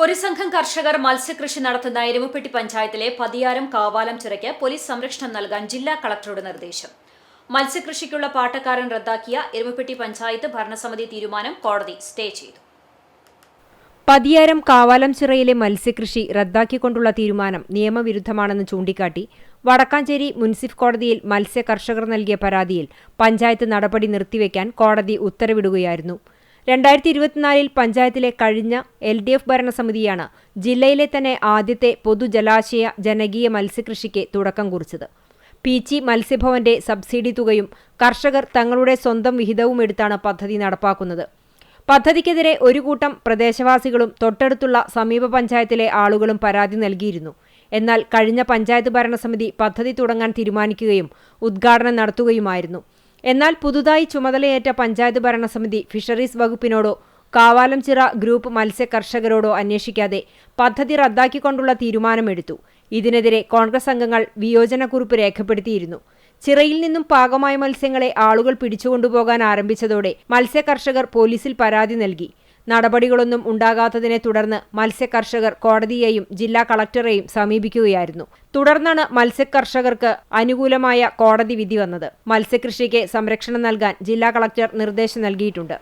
ഒരു സംഘം കർഷകർ മത്സ്യകൃഷി നടത്തുന്ന എരുമപ്പെട്ടി പഞ്ചായത്തിലെ പതിയാരം കാവാലം ചിറയ്ക്ക് പോലീസ് സംരക്ഷണം നൽകാൻ ജില്ലാ കളക്ടറുടെ നിർദ്ദേശം. മത്സ്യകൃഷിക്കുള്ള പാട്ടക്കാരൻ റദ്ദാക്കിയ എരുമപ്പെട്ടി പഞ്ചായത്ത് ഭരണസമിതി തീരുമാനം കോടതി സ്റ്റേ ചെയ്തു. പതിയാരം കാവാലം ചിറയിലെ മത്സ്യകൃഷി റദ്ദാക്കിക്കൊണ്ടുള്ള തീരുമാനം നിയമവിരുദ്ധമാണെന്ന് ചൂണ്ടിക്കാട്ടി വടക്കാഞ്ചേരി മുൻസിഫ് കോടതിയിൽ മത്സ്യ കർഷകർ നൽകിയ പരാതിയിൽ പഞ്ചായത്ത് നടപടി നിർത്തിവെക്കാൻ കോടതി ഉത്തരവിടുകയായിരുന്നു. 2024 പഞ്ചായത്തിലെ കഴിഞ്ഞ LDF ഭരണസമിതിയാണ് ജില്ലയിലെ തന്നെ ആദ്യത്തെ പൊതുജലാശയ ജനകീയ മത്സ്യകൃഷിക്ക് തുടക്കം കുറിച്ചത്. പീച്ചി മത്സ്യഭവന്റെ സബ്സിഡി തുകയും കർഷകർ തങ്ങളുടെ സ്വന്തം വിഹിതവും എടുത്താണ് പദ്ധതി നടപ്പാക്കുന്നത്. പദ്ധതിക്കെതിരെ ഒരു കൂട്ടം പ്രദേശവാസികളും തൊട്ടടുത്തുള്ള സമീപ പഞ്ചായത്തിലെ ആളുകളും പരാതി നൽകിയിരുന്നു. എന്നാൽ കഴിഞ്ഞ പഞ്ചായത്ത് ഭരണസമിതി പദ്ധതി തുടങ്ങാൻ തീരുമാനിക്കുകയും ഉദ്ഘാടനം നടത്തുകയുമായിരുന്നു. എന്നാൽ പുതുതായി ചുമതലയേറ്റ പഞ്ചായത്ത് ഭരണസമിതി ഫിഷറീസ് വകുപ്പിനോടോ കാവാലം ചിറ ഗ്രൂപ്പ് മത്സ്യ കർഷകരോടോ അന്വേഷിക്കാതെ പദ്ധതി റദ്ദാക്കിക്കൊണ്ടുള്ള തീരുമാനമെടുത്തു. ഇതിനെതിരെ കോൺഗ്രസ് അംഗങ്ങൾ വിയോജനക്കുറിപ്പ് രേഖപ്പെടുത്തിയിരുന്നു. ചിറയിൽ നിന്നും പാകമായ മത്സ്യങ്ങളെ ആളുകൾ പിടിച്ചുകൊണ്ടുപോകാൻ ആരംഭിച്ചതോടെ മത്സ്യ കർഷകർ പോലീസിൽ പരാതി നൽകി. നടപടികളൊന്നും ഉണ്ടാകാത്തതിനെ തുടർന്ന് മത്സ്യ കർഷകർ കോടതിയെയും ജില്ലാ കളക്ടറെയും സമീപിക്കുകയായിരുന്നു. തുടർന്നാണ് മത്സ്യ കർഷകർക്ക് അനുകൂലമായ കോടതി വിധി വന്നത്. മത്സ്യകൃഷിക്ക് സംരക്ഷണം നൽകാൻ ജില്ലാ കളക്ടർ നിർദ്ദേശം നൽകിയിട്ടുണ്ട്.